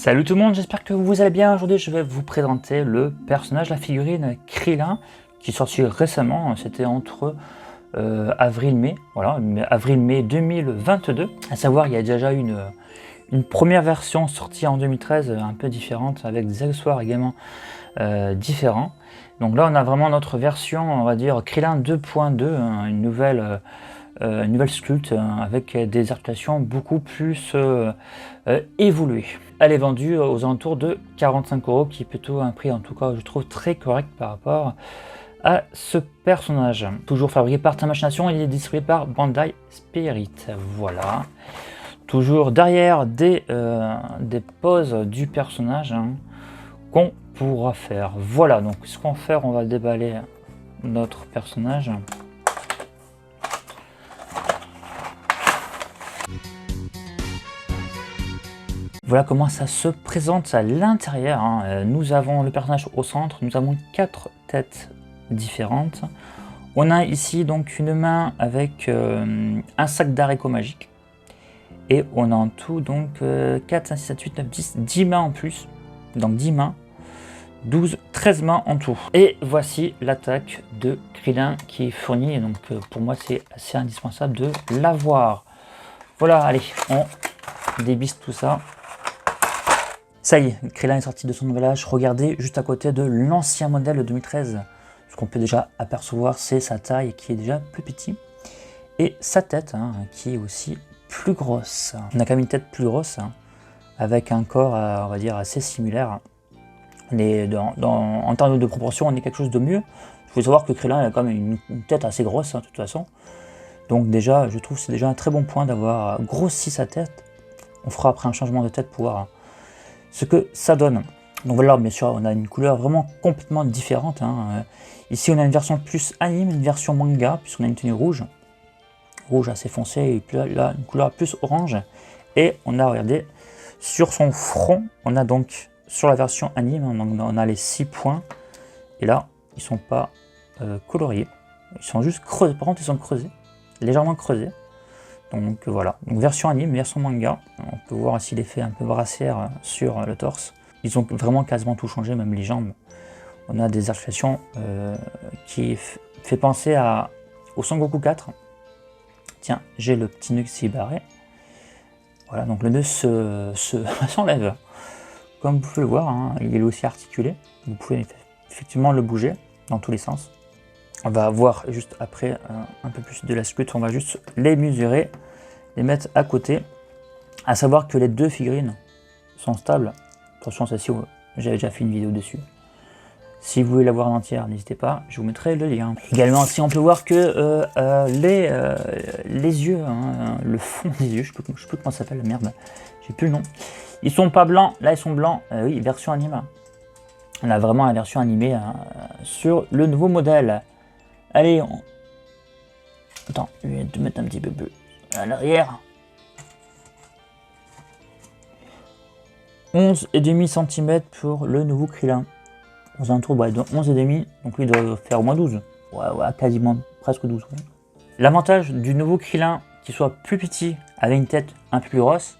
Salut tout le monde, j'espère que vous allez bien. Aujourd'hui je vais vous présenter le personnage, la figurine Krillin, qui est sorti récemment, c'était entre avril-mai, voilà, avril-mai 2022. À savoir, il y a déjà une première version sortie en 2013, un peu différente, avec des accessoires également différents. Donc là on a vraiment notre version, on va dire Krillin 2.2, hein, une nouvelle sculpte avec des articulations beaucoup plus évoluées. Elle est vendue aux alentours de 45 €, qui est plutôt un prix en tout cas je trouve très correct par rapport à ce personnage. Toujours fabriqué par Tamachination, il est distribué par Bandai Spirit. Voilà. Toujours derrière des poses du personnage qu'on pourra faire. Voilà, donc ce qu'on va faire, on va déballer notre personnage. Voilà comment ça se présente à l'intérieur. Nous avons le personnage au centre, nous avons 4 têtes différentes. On a ici donc une main avec un sac d'haricots magique. Et on a en tout donc 4, 5, 6, 7, 8, 9, 10, 10 mains en plus. Donc 10 mains, 12, 13 mains en tout. Et voici l'attaque de Krillin qui est fournie. Et donc pour moi c'est assez indispensable de l'avoir. Voilà, allez, on débiste tout ça. Ça y est, Krillin est sorti de son emballage. Regardez juste à côté de l'ancien modèle de 2013. Ce qu'on peut déjà apercevoir, c'est sa taille qui est déjà plus petite. Et sa tête qui est aussi plus grosse. On a quand même une tête plus grosse, avec un corps, on va dire, assez similaire. En termes de proportion, on est quelque chose de mieux. Il faut savoir que Krillin a quand même une tête assez grosse, de toute façon. Donc déjà, je trouve que c'est déjà un très bon point d'avoir grossi sa tête. On fera après un changement de tête pour voir ce que ça donne. Donc voilà, bien sûr, on a une couleur vraiment complètement différente. Ici, on a une version plus anime, une version manga, puisqu'on a une tenue rouge. Rouge assez foncé, et puis là, une couleur plus orange. Et on a, regardez, sur son front, on a donc, sur la version anime, donc on a les 6 points. Et là, ils sont pas coloriés. Ils sont juste creusés. Par contre, ils sont creusés, légèrement creusés. Donc voilà, donc version anime, version manga. On peut voir aussi l'effet un peu brassière sur le torse. Ils ont vraiment quasiment tout changé, même les jambes. On a des articulations qui fait penser au Son Goku 4. Tiens, j'ai le petit nœud qui s'est barré. Voilà, donc le nœud s'enlève. Comme vous pouvez le voir, il est aussi articulé. Vous pouvez effectivement le bouger dans tous les sens. On va voir juste après un peu plus de la sculpte, on va juste les mesurer, les mettre à côté. À savoir que les deux figurines sont stables. Attention, celle-ci, j'avais déjà fait une vidéo dessus. Si vous voulez la voir en entière, n'hésitez pas, je vous mettrai le lien. Également, si on peut voir que les yeux, le fond des yeux, je sais plus comment ça s'appelle, merde, j'ai plus le nom. Ils sont pas blancs, là ils sont blancs, oui, version animée. On a vraiment la version animée sur le nouveau modèle. Allez, attends, je vais te mettre un petit peu plus à l'arrière. 11,5 cm pour le nouveau Krillin. Aux alentours de 11,5, donc lui il doit faire au moins 12. Ouais, quasiment, presque 12. Ouais. L'avantage du nouveau Krillin, qu'il soit plus petit, avec une tête un peu plus grosse,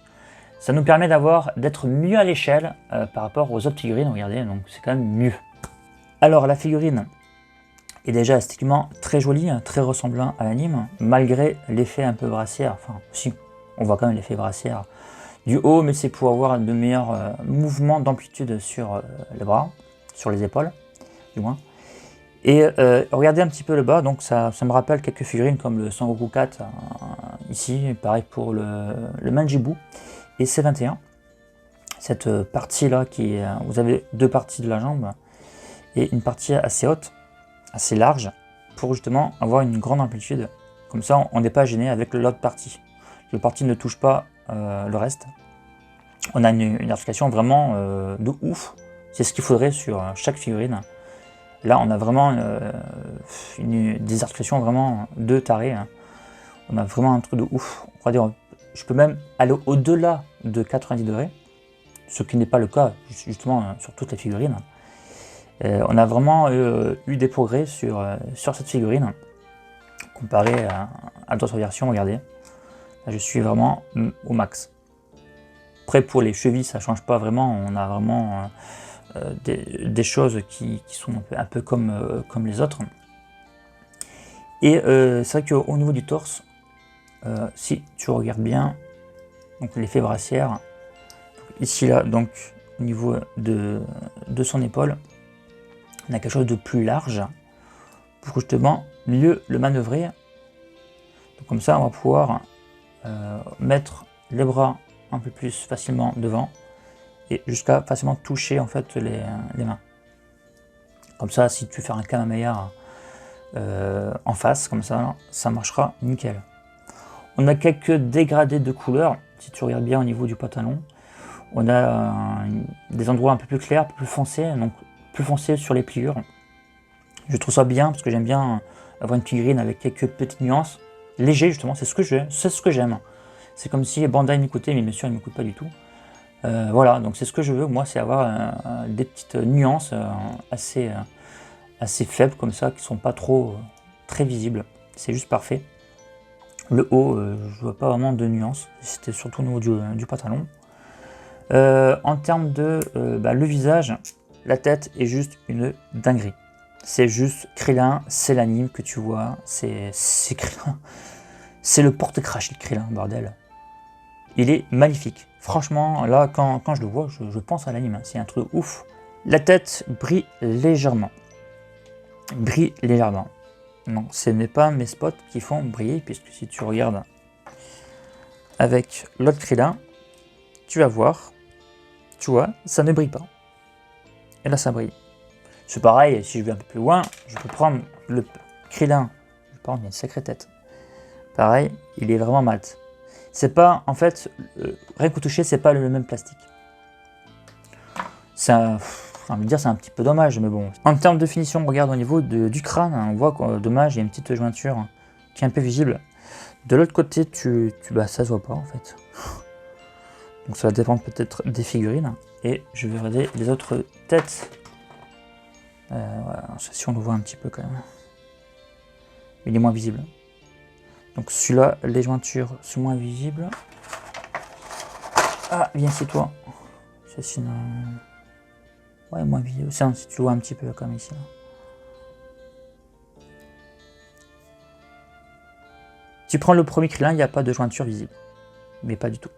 ça nous permet d'être mieux à l'échelle par rapport aux autres figurines, regardez, donc c'est quand même mieux. Alors la figurine est déjà esthétiquement très joli, très ressemblant à l'anime, malgré l'effet un peu brassière. Enfin, si, on voit quand même l'effet brassière du haut, mais c'est pour avoir de meilleurs mouvements d'amplitude sur les bras, sur les épaules, du moins. Et regardez un petit peu le bas, donc ça me rappelle quelques figurines comme le Son Goku 4, ici, pareil pour le Manjibu et C21. Cette partie-là, vous avez deux parties de la jambe, et une partie assez haute, assez large, pour justement avoir une grande amplitude. Comme ça, on n'est pas gêné avec l'autre partie. L'autre partie ne touche pas le reste. On a une articulation vraiment de ouf. C'est ce qu'il faudrait sur chaque figurine. Là, on a vraiment des articulations vraiment de taré. On a vraiment un truc de ouf. On va dire, je peux même aller au-delà de 90 degrés, ce qui n'est pas le cas justement sur toutes les figurines. On a vraiment eu des progrès sur cette figurine, comparé à d'autres versions, regardez. Là, je suis vraiment au max. Après pour les chevilles ça change pas vraiment, on a vraiment des choses qui sont un peu comme les autres. Et c'est vrai qu'au niveau du torse, si tu regardes bien, donc l'effet brassière, ici là, donc au niveau de son épaule, on a quelque chose de plus large pour justement mieux le manœuvrer. Donc comme ça on va pouvoir mettre les bras un peu plus facilement devant et jusqu'à facilement toucher en fait les mains. Comme ça si tu fais un Kamehameha en face, comme ça marchera nickel. On a quelques dégradés de couleurs, si tu regardes bien au niveau du pantalon. On a des endroits un peu plus clairs, un peu plus foncés, donc plus foncés sur les pliures. Je trouve ça bien parce que j'aime bien avoir une figurine avec quelques petites nuances, léger justement, c'est ce que j'aime. C'est comme si Bandai m'écoutait, mais bien sûr il ne m'écoute pas du tout. Voilà, donc c'est ce que je veux, moi, c'est avoir des petites nuances assez faibles comme ça, qui sont pas trop très visibles. C'est juste parfait. Le haut, je vois pas vraiment de nuances, c'était surtout au niveau du pantalon. En termes de le visage, la tête est juste une dinguerie. C'est juste Krillin, c'est l'anime que tu vois, c'est Krillin. C'est le porte-crash de Krillin, bordel. Il est magnifique. Franchement, là, quand je le vois, je pense à l'anime. C'est un truc ouf. La tête brille légèrement. Brille légèrement. Non, ce n'est pas mes spots qui font briller, puisque si tu regardes avec l'autre Krillin, tu vas voir, tu vois, ça ne brille pas. Et là, ça brille. C'est pareil, si je vais un peu plus loin, je peux prendre le Krillin. Je pense qu'il a une sacrée tête. Pareil, il est vraiment mat. C'est pas, en fait, rien qu'au toucher, c'est pas le même plastique. C'est un petit peu dommage, mais bon. En termes de finition, on regarde au niveau du crâne, hein, on voit que dommage, il y a une petite jointure qui est un peu visible. De l'autre côté, ça se voit pas en fait. Donc ça va dépendre peut-être des figurines. Et je vais regarder les autres têtes. Voilà, si on le voit un petit peu quand même. Il est moins visible. Donc celui-là, les jointures sont moins visibles. Ah, viens c'est toi. C'est sinon... Ouais, moins visible. Si tu le vois un petit peu comme ici. Là. Tu prends le premier Krillin, il n'y a pas de jointure visible. Mais pas du tout.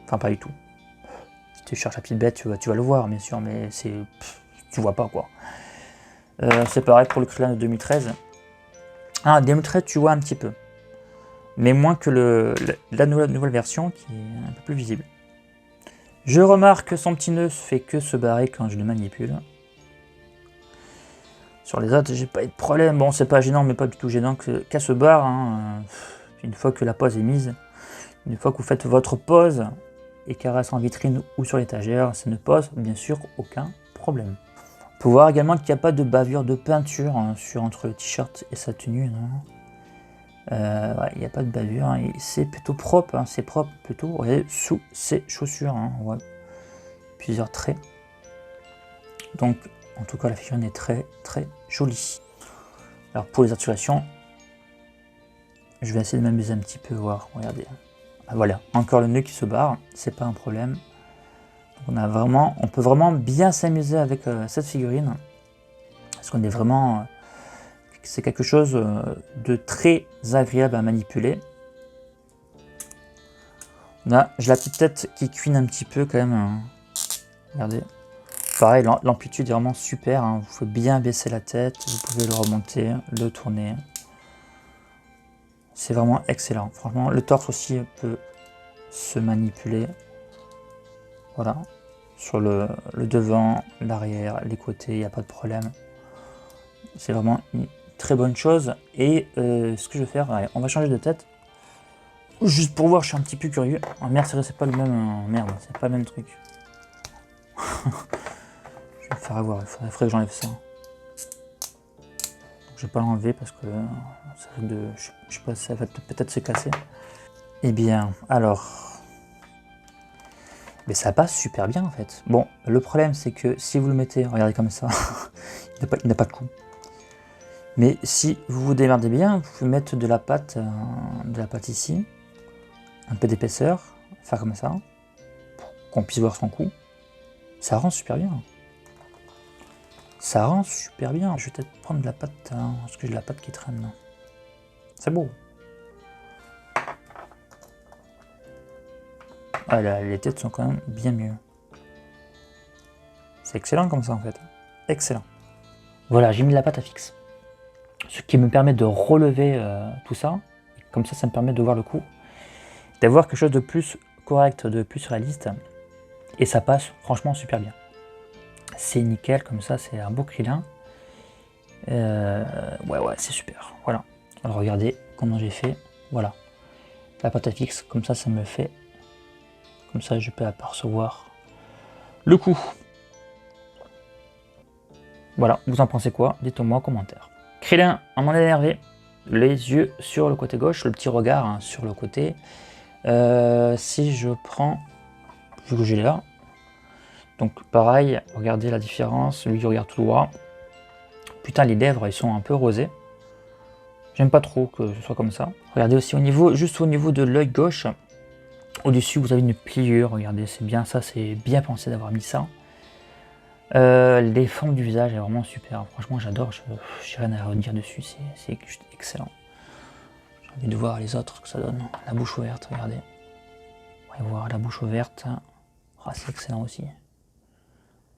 Enfin, pas du tout. Si tu cherches la petite bête, tu vas le voir, bien sûr, mais tu vois pas quoi. C'est pareil pour le Krillin de 2013. Ah, 2013, tu vois un petit peu. Mais moins que la nouvelle version qui est un peu plus visible. Je remarque que son petit nœud fait que se barrer quand je le manipule. Sur les autres, j'ai pas eu de problème. Bon, c'est pas gênant, mais pas du tout gênant qu'elle se barre. Hein. Une fois que la pose est mise, une fois que vous faites votre pose et qu'elle reste en vitrine ou sur l'étagère, ça ne pose bien sûr aucun problème. On peut voir également qu'il n'y a pas de bavure de peinture entre le t-shirt et sa tenue. Il n'y a pas de bavure, hein. C'est plutôt propre, hein. C'est propre plutôt. Regardez, sous ses chaussures, hein. On voit plusieurs traits. Donc, en tout cas, la figurine est très très jolie. Alors pour les articulations, je vais essayer de m'amuser un petit peu, voir. Regardez. Ah, voilà, encore le nœud qui se barre, c'est pas un problème. Donc on peut vraiment bien s'amuser avec cette figurine, parce qu'on est vraiment, c'est quelque chose de très agréable à manipuler. J'ai la petite tête qui cuine un petit peu quand même. Hein. Regardez. Pareil, l'amplitude est vraiment super. Hein. Vous pouvez bien baisser la tête, vous pouvez le remonter, le tourner. C'est vraiment excellent. Franchement, le torse aussi peut se manipuler. Voilà. Sur le devant, l'arrière, les côtés, il n'y a pas de problème. C'est vraiment une très bonne chose. Et ce que je vais faire, allez, on va changer de tête. Juste pour voir, je suis un petit peu curieux. Oh merde, c'est pas le même. Merde, c'est pas le même truc. Je vais me faire avoir, il faudrait que j'enlève ça. Je vais pas l'enlever parce que ça risque de. Je sais pas, ça va peut-être se casser. Eh bien, alors. Mais ça passe super bien en fait. Bon, le problème c'est que si vous le mettez, regardez comme ça, il n'a pas de coup. Mais si vous vous démerdez bien, vous pouvez mettre de la pâte ici, un peu d'épaisseur, faire comme ça. qu'on puisse voir son cou. Ça rend super bien. Ça rend super bien. Je vais peut-être prendre de la pâte, hein, parce que j'ai de la pâte qui traîne. C'est beau. Ah, là, les têtes sont quand même bien mieux. C'est excellent comme ça en fait. Excellent. Voilà, j'ai mis de la pâte à fixe. Ce qui me permet de relever tout ça. Comme ça me permet de voir le coup. D'avoir quelque chose de plus correct, de plus réaliste. Et ça passe franchement super bien. C'est nickel comme ça, c'est un beau Krillin. Ouais, c'est super. Voilà. Alors regardez comment j'ai fait. Voilà. La pâte à fixe, comme ça me fait. Comme ça, je peux apercevoir le coup. Voilà, vous en pensez quoi? Dites-moi en commentaire. Krillin en mode énervé, les yeux sur le côté gauche, le petit regard hein, sur le côté. Si je prends, vu que j'ai là, donc pareil, regardez la différence, lui il regarde tout droit. Putain, les lèvres, ils sont un peu rosées. J'aime pas trop que ce soit comme ça. Regardez aussi au niveau, juste au niveau de l'œil gauche, au-dessus vous avez une pliure, regardez, c'est bien ça, c'est bien pensé d'avoir mis ça. Les formes du visage est vraiment super, franchement j'adore, j'ai rien à redire dessus, c'est juste excellent. J'ai envie de voir les autres que ça donne. La bouche ouverte, regardez. On va voir la bouche ouverte. Oh, c'est excellent aussi.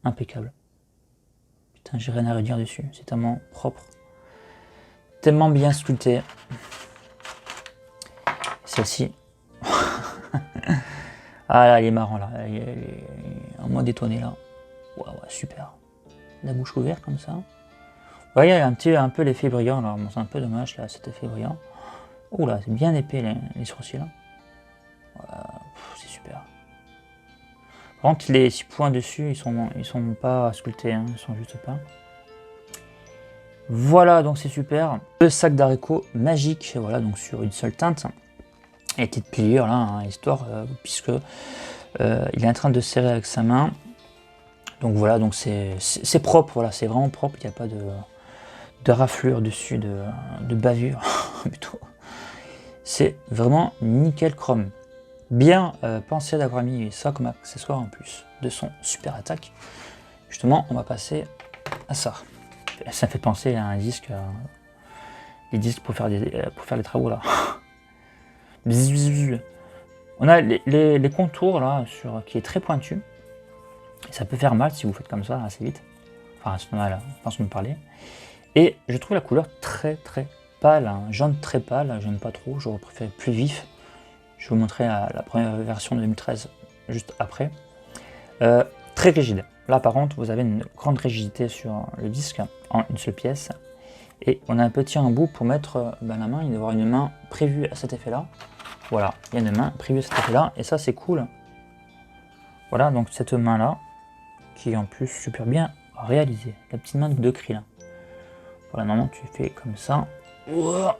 Impeccable. Putain, j'ai rien à redire dessus, c'est tellement propre. Tellement bien sculpté. Celle-ci. Ah là, il est marrant là. Il est en mode étonné là. Ouais, super. La bouche ouverte comme ça. Ouais, il y a un peu l'effet brillant là. Bon, c'est un peu dommage là, cet effet brillant. Oh là, c'est bien épais les sourcils là. Voilà, c'est super. Par contre, les 6 points dessus, ils sont pas sculptés, hein, ils sont juste peints. Voilà, donc c'est super. Le sac d'haricots magique, voilà, donc sur une seule teinte. Et petite pliure là, hein, histoire, puisque il est en train de serrer avec sa main. Donc voilà, donc c'est propre, voilà, c'est vraiment propre, il n'y a pas de raflure dessus, de bavure plutôt. C'est vraiment nickel chrome. Bien pensé d'avoir mis ça comme accessoire en plus de son super attaque. Justement, on va passer à ça. Ça me fait penser à un disque, les disques pour faire les travaux là. On a les contours là qui est très pointu. Et ça peut faire mal si vous faites comme ça assez vite. Enfin, c'est mal, façon de parler. Et je trouve la couleur très pâle, hein, jaune très pâle. J'aime pas trop, j'aurais préféré plus vif. Je vais vous montrer la première version de 2013 juste après. Très rigide. Là par contre, vous avez une grande rigidité sur le disque en une seule pièce. Et on a un petit embout pour mettre la main. Il doit y avoir une main prévue à cet effet-là. Voilà, il y a une main prévue à cet effet-là. Et ça, c'est cool. Voilà, donc cette main-là, qui est en plus super bien réalisée. La petite main de Krillin. Voilà, normalement, tu fais comme ça. Voilà,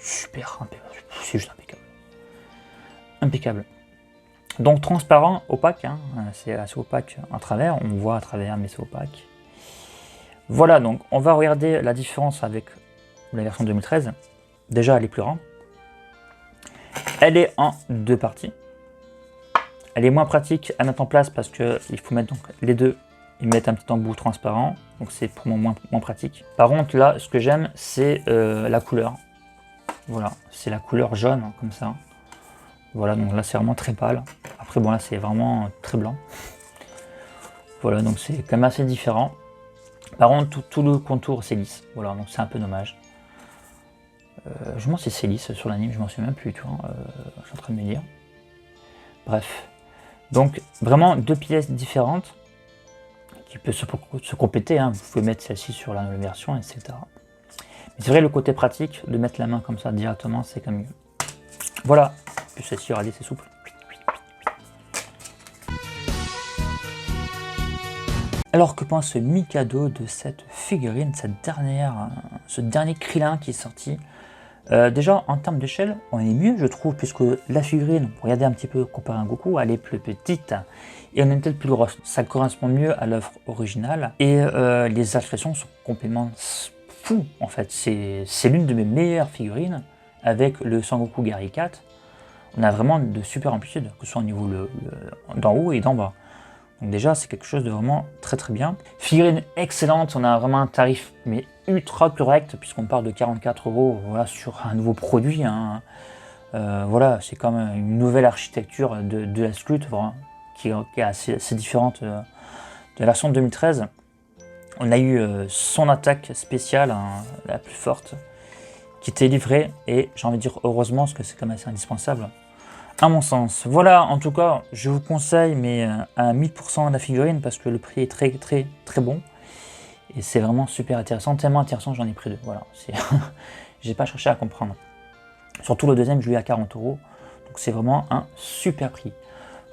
super impeccable. C'est juste impeccable. Impeccable. Donc transparent, opaque, hein, c'est assez opaque à travers, on voit à travers mais c'est opaque. Voilà, donc on va regarder la différence avec la version 2013. Déjà elle est plus grande. Elle est en 2 parties. Elle est moins pratique à mettre en place parce qu'il faut mettre donc les deux, ils mettent un petit embout transparent, donc c'est pour moi moins pratique. Par contre là, ce que j'aime c'est la couleur. Voilà, c'est la couleur jaune comme ça. Voilà, donc là c'est vraiment très pâle. Après bon là c'est vraiment très blanc. Voilà, donc c'est quand même assez différent. Par contre tout le contour c'est lisse. Voilà, donc c'est un peu dommage. Je me demande si c'est lisse sur l'anime, je m'en souviens même plus, tu vois. Je suis en train de me dire. Bref. Donc vraiment 2 pièces différentes qui peuvent se compléter. Hein. Vous pouvez mettre celle-ci sur la nouvelle version, etc. Mais c'est vrai le côté pratique de mettre la main comme ça directement, c'est quand même mieux. Voilà. Plus celle-ci, regardez, c'est souple. Alors que pense Mikado de cette figurine, ce dernier Krillin qui est sorti? Déjà en termes d'échelle, on est mieux je trouve, puisque la figurine, regardez un petit peu comparé à un Goku, elle est plus petite et on est peut-être plus grosse. Ça correspond mieux à l'œuvre originale et les expressions sont complètement fous en fait. C'est l'une de mes meilleures figurines avec le Sangoku Gary 4. on a vraiment de super amplitudes, que ce soit au niveau d'en haut et d'en bas. Donc déjà, c'est quelque chose de vraiment très très bien. Figurine excellente, on a vraiment un tarif mais ultra correct, puisqu'on parle de 44 € voilà, sur un nouveau produit. Hein. Voilà, c'est comme une nouvelle architecture de la Sculpt, voilà, qui est assez différente de la version de 2013. On a eu son attaque spéciale, hein, la plus forte, qui était livrée, et j'ai envie de dire heureusement, parce que c'est quand même assez indispensable, à mon sens. Voilà, en tout cas, je vous conseille, mais à 1000% la figurine, parce que le prix est très très très bon, et c'est vraiment super intéressant, tellement intéressant que j'en ai pris deux, voilà. J'ai pas cherché à comprendre. Surtout le deuxième, je l'ai eu à 40 €, donc c'est vraiment un super prix.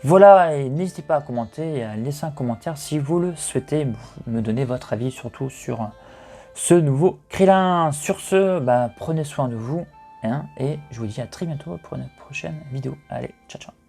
Voilà, et n'hésitez pas à commenter et à laisser un commentaire si vous le souhaitez, me donner votre avis surtout sur ce nouveau Krillin. Sur ce, prenez soin de vous, hein, et je vous dis à très bientôt pour une prochaine vidéo. Allez, ciao ciao.